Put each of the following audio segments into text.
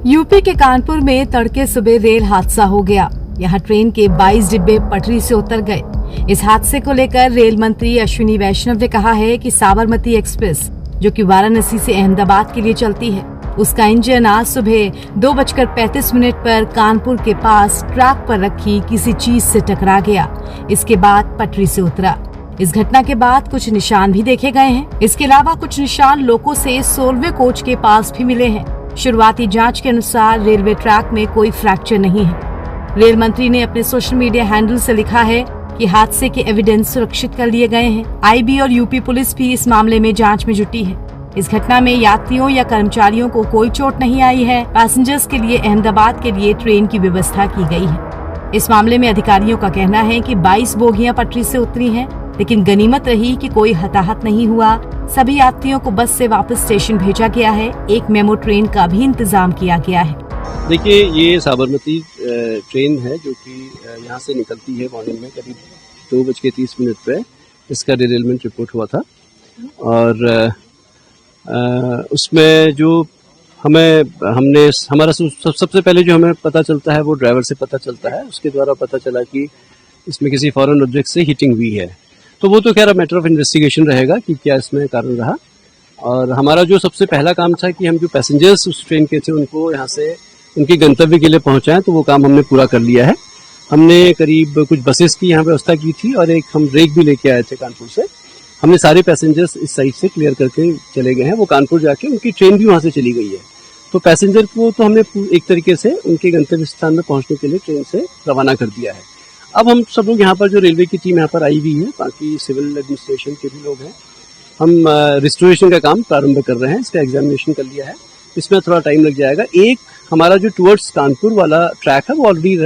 UP के कानपुर में तड़के सुबह रेल हादसा हो गया। यहाँ ट्रेन के 22 डिब्बे पटरी से उतर गए। इस हादसे को लेकर रेल मंत्री अश्विनी वैष्णव ने कहा है कि साबरमती एक्सप्रेस, जो कि वाराणसी से अहमदाबाद के लिए चलती है, उसका इंजन आज सुबह 2:35 पर कानपुर के पास ट्रैक पर रखी किसी चीज से टकरा गया। इसके बाद पटरी से उतरा। इस घटना के बाद कुछ निशान भी देखे गए हैं। इसके अलावा कुछ निशान लोको से 16वें कोच के पास भी मिले हैं। शुरुआती जांच के अनुसार रेलवे ट्रैक में कोई फ्रैक्चर नहीं है। रेल मंत्री ने अपने सोशल मीडिया हैंडल से लिखा है कि हादसे के एविडेंस सुरक्षित कर लिए गए हैं। आईबी और यूपी पुलिस भी इस मामले में जांच में जुटी है। इस घटना में यात्रियों या कर्मचारियों को कोई चोट नहीं आई है। पैसेंजर्स के लिए अहमदाबाद के लिए ट्रेन की व्यवस्था की गई है। इस मामले में अधिकारियों का कहना है कि 22 बोगियां पटरी से उतरी हैं, लेकिन गनीमत रही कि कोई हताहत नहीं हुआ। सभी यात्रियों को बस से वापस स्टेशन भेजा गया है। एक मेमो ट्रेन का भी इंतजाम किया गया है। देखिए, ये साबरमती ट्रेन है जो कि यहाँ से निकलती है मॉर्निंग में करीब 2:30 पे। इसका डिरेलमेंट रिपोर्ट हुआ था और उसमें जो हमारा सबसे पहले जो हमें पता चलता है वो ड्राइवर से पता चलता है। उसके द्वारा पता चला कि इसमें किसी फॉरेन ऑब्जेक्ट से हिटिंग हुई है। तो वो तो खैर मैटर ऑफ इन्वेस्टिगेशन रहेगा कि क्या इसमें कारण रहा। और हमारा जो सबसे पहला काम था कि हम जो पैसेंजर्स उस ट्रेन के थे उनको यहाँ से उनके गंतव्य के लिए पहुँचाएं, तो वो काम हमने पूरा कर लिया है। हमने करीब कुछ बसेस की यहाँ व्यवस्था की थी और एक हम ब्रेक भी लेके आए थे कानपुर से। हमने सारे पैसेंजर्स इस साइड से क्लियर करके चले गए हैं। वो कानपुर जाके उनकी ट्रेन भी वहाँ से चली गई है। तो पैसेंजर को तो हमने एक तरीके से उनके गंतव्य स्थान में पहुँचने के लिए ट्रेन से रवाना कर दिया है। अब हम सब लोग यहाँ पर जो रेलवे की टीम यहाँ पर आई हुई है, बाकी सिविल एडमिनिस्ट्रेशन के भी लोग हैं, हम रिस्टोरेशन का काम प्रारंभ कर रहे हैं। इसका एग्जामिनेशन कर लिया है। इसमें थोड़ा टाइम लग जाएगा। एक हमारा जो टुवर्ड्स कानपुर वाला ट्रैक है वो ऑलरेडी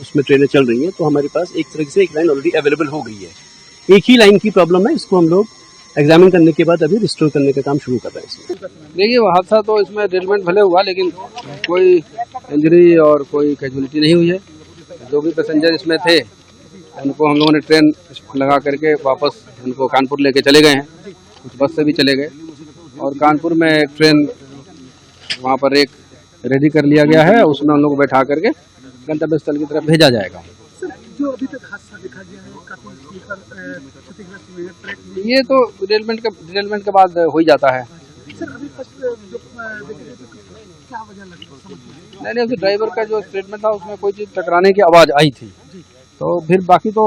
उसमें ट्रेनें चल रही हैं, तो हमारे पास एक तरह से एक लाइन ऑलरेडी अवेलेबल हो गई है। एक ही लाइन की प्रॉब्लम है, इसको हम लोग एग्जामिन करने के बाद अभी रिस्टोर करने का काम शुरू कर रहे हैं। देखिए, वो हादसा तो इसमें डिरेलमेंट भले हुआ, लेकिन कोई इंजरी और कोई कैजुअलिटी नहीं हुई है। जो भी पैसेंजर इसमें थे उनको हम लोगों ने ट्रेन लगा करके वापस उनको कानपुर लेके चले गए हैं। कुछ बस से भी चले गए और कानपुर में एक ट्रेन वहाँ पर एक रेडी कर लिया गया है। उसमें उन लोगों को बैठा करके गंतव्य स्थल की तरफ भेजा जाएगा। जो अभी तक हादसा देखा गया है, काफी क्षतिग्रस्त हुए हैं ट्रैक। ये तो डिरेलमेंट के बाद हो ही जाता है। सर, अभी फर्स्ट जो देखेंगे तो क्या वजह लगी? नहीं, उस ड्राइवर का जो स्टेटमेंट था उसमें कोई चीज टकराने की आवाज आई थी। तो फिर बाकी तो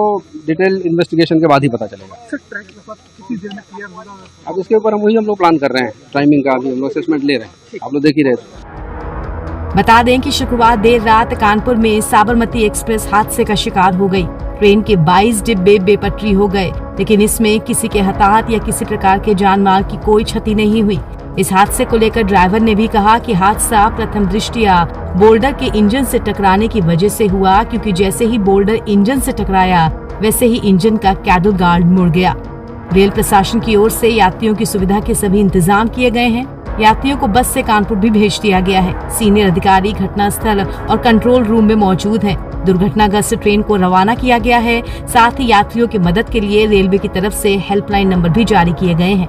डिटेल इन्वेस्टिगेशन के बाद ही पता चलेगा। सर, ट्रैक कितनी देर में क्लियर होगा? अब इसके ऊपर हम लोग प्लान कर रहे हैं। टाइमिंग का अभी हम लोग असेसमेंट ले रहे हैं। आप लोग देख ही रहे थे। बता दें कि शुक्रवार देर रात कानपुर में साबरमती एक्सप्रेस हादसे का शिकार हो गई। ट्रेन के 22 डिब्बे बेपटरी हो गए, लेकिन इसमें किसी के हताहत या किसी प्रकार के जान माल की कोई क्षति नहीं हुई। इस हादसे को लेकर ड्राइवर ने भी कहा कि हादसा प्रथम दृष्टया बोल्डर के इंजन से टकराने की वजह से हुआ, क्योंकि जैसे ही बोल्डर इंजन से टकराया वैसे ही इंजन का कैडल गार्ड मुड़ गया। रेल प्रशासन की ओर से यात्रियों की सुविधा के सभी इंतजाम किए गए हैं। यात्रियों को बस से कानपुर भी भेज दिया गया है। सीनियर अधिकारी घटनास्थल और कंट्रोल रूम में मौजूद हैं। दुर्घटनाग्रस्त ट्रेन को रवाना किया गया है। साथ ही यात्रियों की मदद के लिए रेलवे की तरफ से हेल्पलाइन नंबर भी जारी किए गए हैं।